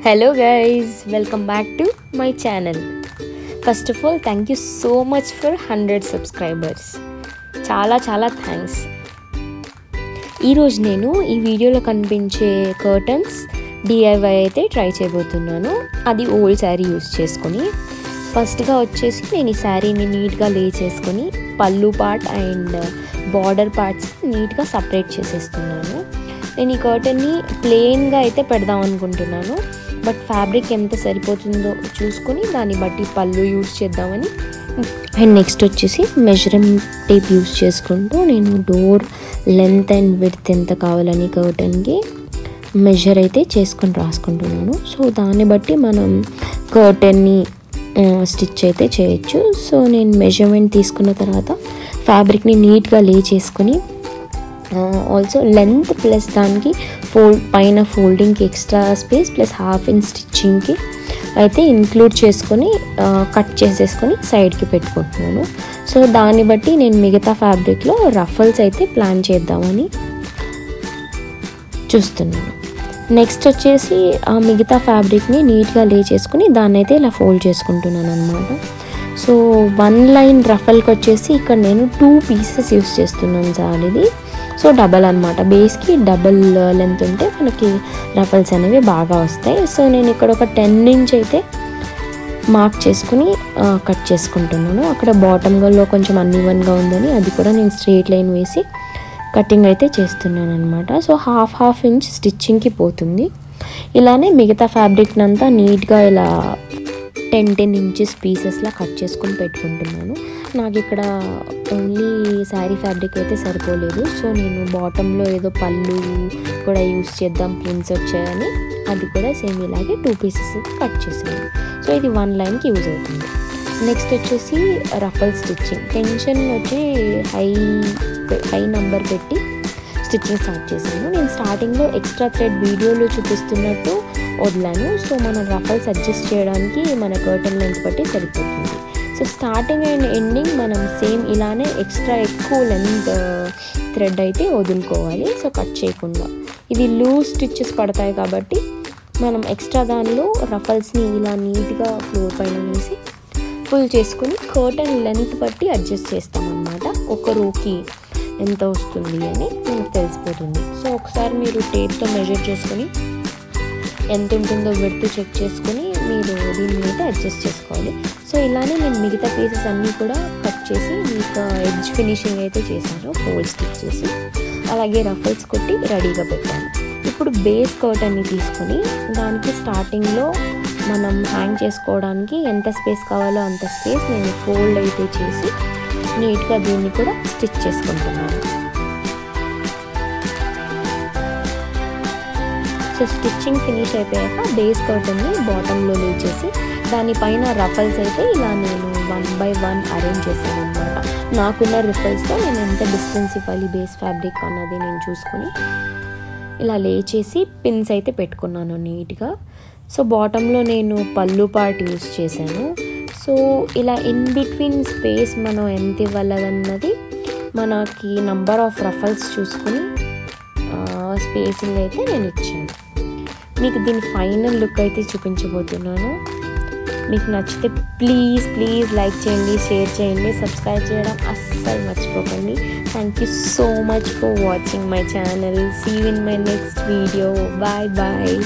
Hello guys, welcome back to my channel. First of all, thank you so much for 100 subscribers. చాలా thanks. ఈరోజు నేను ఈ వీడియోలో కనిపించే కర్టన్స్ డిఐవై అయితే ట్రై చేయబోతున్నాను. అది ఓల్డ్ శారీ యూస్ చేసుకొని ఫస్ట్గా వచ్చేసి నేను ఈ శారీని నీట్గా లే చేసుకొని పళ్ళు పార్ట్ అండ్ బార్డర్ పార్ట్స్ నీట్గా సపరేట్ చేసేస్తున్నాను. నేను ఈ కర్టన్ని ప్లెయిన్గా అయితే పెడదాం అనుకుంటున్నాను, బట్ ఫ్యాబ్రిక్ ఎంత సరిపోతుందో చూసుకొని దాన్ని బట్టి పళ్ళు యూస్ చేద్దామని. అండ్ నెక్స్ట్ వచ్చేసి మెజరింగ్ టేప్ యూస్ చేసుకుంటూ నేను డోర్ లెంత్ అండ్ విడ్త్ ఎంత కావాలని కర్టన్కి మెజర్ అయితే చేసుకొని రాసుకుంటున్నాను. సో దాన్ని బట్టి మనం కర్టన్ని స్టిచ్ అయితే చేయొచ్చు. సో నేను మెజర్మెంట్ తీసుకున్న తర్వాత ఫ్యాబ్రిక్ని నీట్గా లే చేసుకొని ఆల్సో లెంత్ ప్లస్ దానికి పైన ఫోల్డింగ్కి extra space plus half inch స్టిచ్చింగ్కి అయితే ఇంక్లూడ్ చేసుకొని కట్ చేసేసుకొని సైడ్కి పెట్టుకుంటున్నాను. సో దాన్ని బట్టి నేను మిగతా ఫ్యాబ్రిక్లో రఫల్స్ అయితే ప్లాన్ చేద్దామని చూస్తున్నాను. నెక్స్ట్ వచ్చేసి ఆ మిగతా ఫ్యాబ్రిక్ని నీట్గా లే చేసుకుని దాన్ని అయితే ఇలా ఫోల్డ్ చేసుకుంటున్నాను అనమాట. సో 1 లైన్ రఫల్కి వచ్చేసి ఇక్కడ నేను 2 పీసెస్ యూస్ చేస్తున్నాను జాలిది. సో డబల్ అనమాట, బేస్కి డబల్ లెంత్ ఉంటే మనకి రఫల్స్ అనేవి బాగా వస్తాయి. సో నేను ఇక్కడ ఒక 10 ఇంచ్ అయితే మార్క్ చేసుకుని కట్ చేసుకుంటున్నాను. అక్కడ బాటంలో కొంచెం అన్ఈవెన్గా ఉందని అది కూడా నేను స్ట్రెయిట్ లైన్ వేసి కటింగ్ అయితే చేస్తున్నాను అనమాట. సో హాఫ్ ఇంచ్ స్టిచ్చింగ్కి పోతుంది. ఇలానే మిగతా ఫ్యాబ్రిక్ని అంతా నీట్గా ఇలా 10 ఇంచెస్ పీసెస్లా కట్ చేసుకొని పెట్టుకుంటున్నాను. నాకు ఇక్కడ ఓన్లీ శారీ ఫ్యాబ్రిక్ అయితే సరిపోలేదు. సో నేను బాటంలో ఏదో పళ్ళు కూడా యూస్ చేద్దాం ప్రింట్స్ వచ్చాయని అది కూడా సేమ్ ఇలాగే 2 పీసెస్ కట్ చేసాను. సో ఇది 1 లైన్కి యూజ్ అవుతుంది. నెక్స్ట్ వచ్చేసి రఫల్ స్టిచ్చింగ్ టెన్షన్ వచ్చి హై నెంబర్ పెట్టి స్టిచ్చింగ్ స్టార్ట్ చేశాను. నేను స్టార్టింగ్లో ఎక్స్ట్రా థ్రెడ్ వీడియోలో చూపిస్తున్నట్టు వదిలాను. సో మనం రఫల్స్ అడ్జస్ట్ చేయడానికి మన కర్టన్ లెంత్ బట్టి సరిపోతుంది. సో స్టార్టింగ్ అండ్ ఎండింగ్ మనం సేమ్ ఇలానే ఎక్స్ట్రా ఎక్కువ లెంత్ థ్రెడ్ అయితే వదులుకోవాలి. సో కట్ చేయకుండా ఇది లూజ్ స్టిచ్చెస్ పడతాయి కాబట్టి మనం ఎక్స్ట్రా దానిలో రఫల్స్ని ఇలా నీట్గా ఫ్లోర్ పైన వేసి ఫుల్ చేసుకుని కర్టన్ లెంత్ బట్టి అడ్జస్ట్ చేస్తామన్నమాట. ఒక రోకి ఎంత వస్తుంది అని మనకు తెలిసిపోతుంది. సో ఒకసారి మీరు టేప్తో మెజర్ చేసుకొని ఎంత ఉంటుందో విడ్త్ చెక్ చేసుకొని మీరు దీన్ని అయితే అడ్జస్ట్ చేసుకోవాలి. సో ఇలానే నేను మిగతా పీసెస్ అన్నీ కూడా కట్ చేసి మీకు ఎడ్జ్ ఫినిషింగ్ అయితే చేశాను, ఫోల్డ్ స్టిచ్ చేసి అలాగే రఫల్స్ కొట్టి రెడీగా పెట్టాను. ఇప్పుడు బేస్ కర్టన్ని తీసుకొని దానికి స్టార్టింగ్లో మనం హ్యాంగ్ చేసుకోవడానికి ఎంత స్పేస్ కావాలో అంత స్పేస్ నేను ఫోల్డ్ అయితే చేసి నీట్గా దీన్ని కూడా స్టిచ్ చేసుకుంటున్నాను. సో స్టిచ్చింగ్ ఫినిష్ అయిపోయాక బేస్ కర్టన్ని బాటంలో లే చేసి దానిపైన రఫల్స్ అయితే ఇలా నేను 1 by 1 అరేంజ్ చేశాను అనమాట. నాకున్న రఫల్స్తో నేను ఎంత డిస్టెన్స్ ఇవ్వాలి బేస్ ఫ్యాబ్రిక్ అన్నది నేను చూసుకొని ఇలా లే చేసి పిన్స్ అయితే పెట్టుకున్నాను నీట్గా. సో బాటంలో నేను పళ్ళు పార్ట్ యూస్ చేశాను. సో ఇలా ఇన్ బిట్వీన్ స్పేస్ మనం ఎంత ఇవ్వాలన్నది మనకి నంబర్ ఆఫ్ రఫల్స్ చూసుకొని స్పేసింగ్ అయితే నేను ఇచ్చాను. మీకు దీని ఫైనల్ లుక్ అయితే చూపించబోతున్నాను. మీకు నచ్చితే ప్లీజ్ లైక్ చేయండి, షేర్ చేయండి, సబ్స్క్రైబ్ చేయడం అస్సలు మర్చిపోకండి. Thank you so much for watching my channel. See you in my next video. Bye.